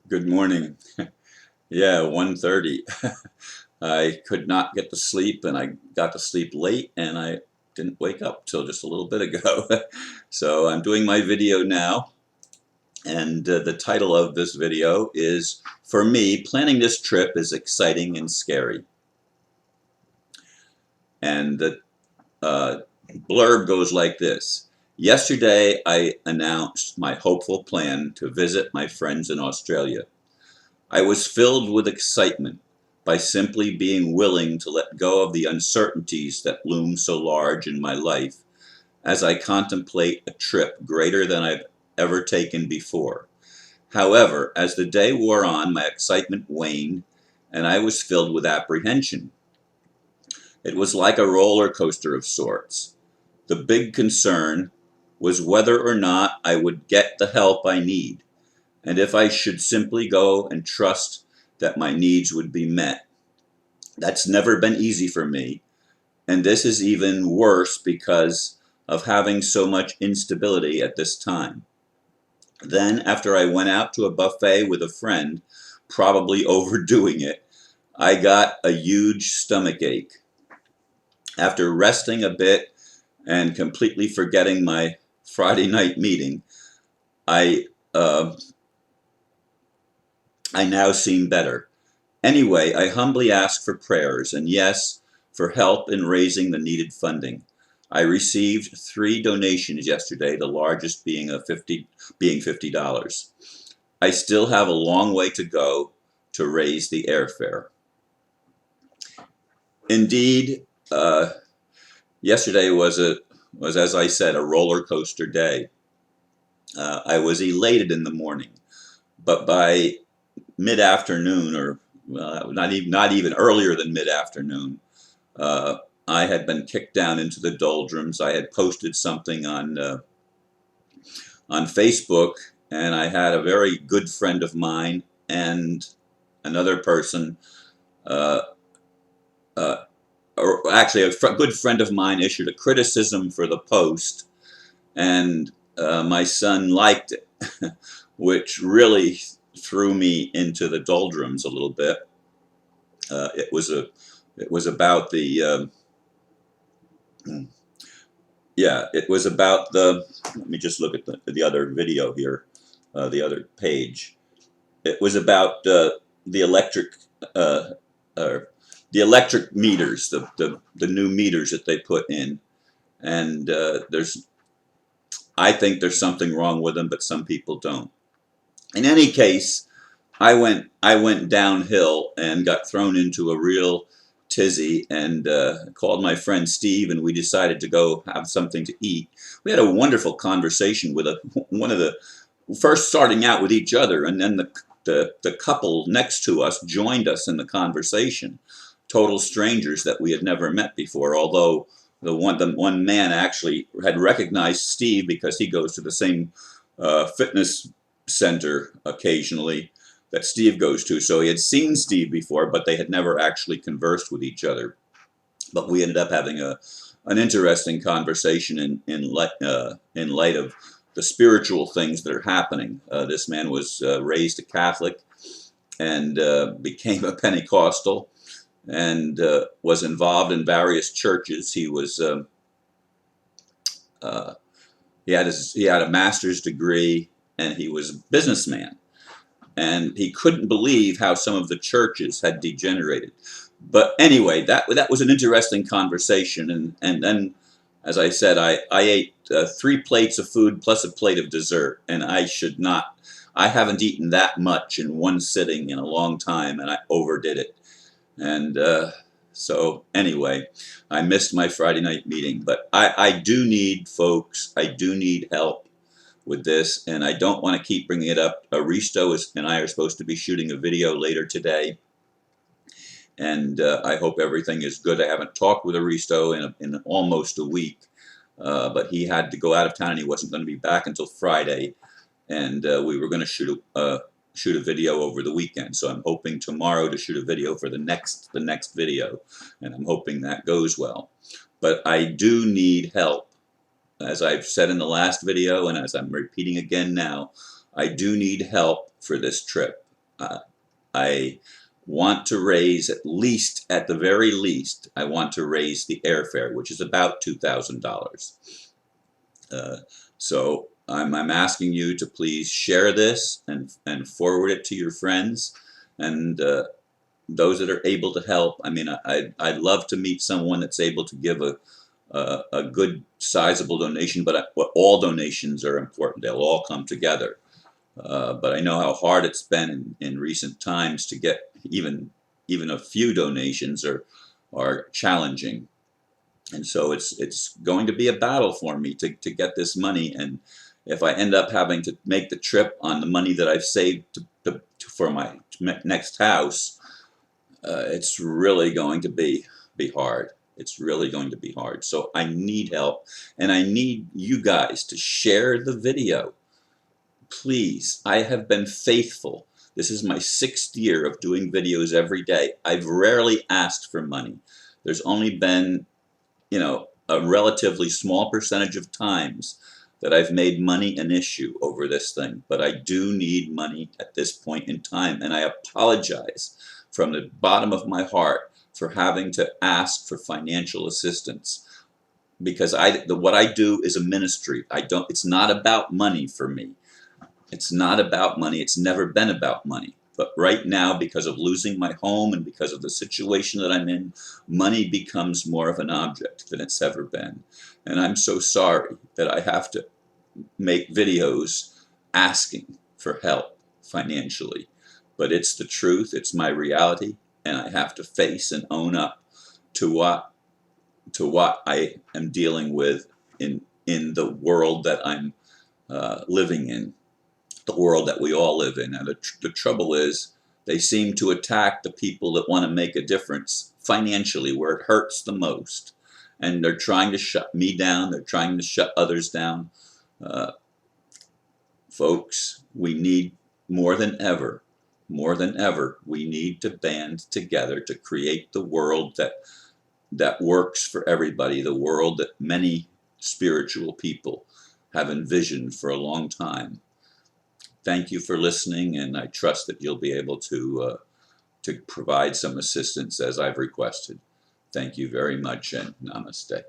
Good morning. Yeah, 1:30. I could not get to sleep and I got to sleep late and I didn't wake up till just a little bit ago. So I'm doing my video now, and the title of this video is, for me, planning this trip is exciting and scary. And the uh, blurb goes like this. Yesterday I announced my hopeful plan to visit my friends in Australia. I was filled with excitement by simply being willing to let go of the uncertainties that loom so large in my life as I contemplate a trip greater than I've ever taken before. However, as the day wore on, my excitement waned and I was filled with apprehension. It was like a roller coaster of sorts. The big concern was whether or not I would get the help I need, and if I should simply go and trust that my needs would be met. That's never been easy for me, and this is even worse because of having so much instability at this time. Then, after I went out to a buffet with a friend, probably overdoing it, I got a huge stomach ache. After resting a bit and completely forgetting my Friday night meeting, I uh, I now seem better. Anyway, I humbly ask for prayers and, yes, for help in raising the needed funding. I received 3 donations yesterday, the largest being $50. I still have a long way to go to raise the airfare. Indeed, yesterday was, as I said, a roller coaster day. I was elated in the morning, but by mid-afternoon, or not even earlier than mid-afternoon, uh, I had been kicked down into the doldrums. I had posted something on Facebook, and I had a very good friend of mine and another person, uh, uh, or actually good friend of mine, issued a criticism for the post, and my son liked it, which really threw me into the doldrums a little bit. It was about the yeah, it was about the. Let me just look at the other video here, the other page. It was about the electric uh, uh, the electric meters, the new meters that they put in, and I think there's something wrong with them, but some people don't. In any case, I went downhill and got thrown into a real tizzy, and called my friend Steve, and we decided to go have something to eat. We had a wonderful conversation with one of the first starting out with each other, and then the couple next to us joined us in the conversation. Total strangers that we had never met before, although the one man actually had recognized Steve because he goes to the same fitness center occasionally that Steve goes to. So he had seen Steve before, but they had never actually conversed with each other. But we ended up having an interesting conversation in light of the spiritual things that are happening. This man was raised a Catholic and became a Pentecostal, and was involved in various churches. Uh, he had a master's degree, and he was a businessman, and he couldn't believe how some of the churches had degenerated. But anyway, that was an interesting conversation, and then, as I said, I ate 3 plates of food plus a plate of dessert, and I should not. I haven't eaten that much in one sitting in a long time, and I overdid it. And so anyway, I missed my Friday night meeting, but I do need, folks, I do need help with this, and I don't want to keep bringing it up. Aristo and I are supposed to be shooting a video later today, and I hope everything is good. I haven't talked with Aristo in almost a week, but he had to go out of town, and he wasn't going to be back until Friday, and we were going to shoot a video over the weekend. So I'm hoping tomorrow to shoot a video for the next video, and I'm hoping that goes well. But I do need help. As I've said in the last video, and as I'm repeating again now, I do need help for this trip. I want to raise at the very least, I want to raise the airfare, which is about $2,000. So I'm asking you to please share this and forward it to your friends and those that are able to help. I mean, I'd love to meet someone that's able to give a good sizable donation, but all donations are important. They'll all come together. But I know how hard it's been in recent times to get even a few donations are challenging. And so it's going to be a battle for me to get this money. And if I end up having to make the trip on the money that I've saved for my next house, it's really going to be hard. It's really going to be hard. So I need help, and I need you guys to share the video. Please, I have been faithful. This is my 6th year of doing videos every day. I've rarely asked for money. There's only been, a relatively small percentage of times that I've made money an issue over this thing, but I do need money at this point in time, and I apologize from the bottom of my heart for having to ask for financial assistance, because what I do is a ministry. It's not about money for me. It's not about money. It's never been about money. But right now, because of losing my home and because of the situation that I'm in, money becomes more of an object than it's ever been. And I'm so sorry that I have to make videos asking for help financially. But it's the truth, it's my reality, and I have to face and own up to what I am dealing with in the world that I'm living in. The world that we all live in. And the trouble is, they seem to attack the people that want to make a difference financially, where it hurts the most. And they're trying to shut me down. They're trying to shut others down. Folks, we need more than ever, we need to band together to create the world that works for everybody, the world that many spiritual people have envisioned for a long time. Thank you for listening, and I trust that you'll be able to provide some assistance as I've requested. Thank you very much, and namaste.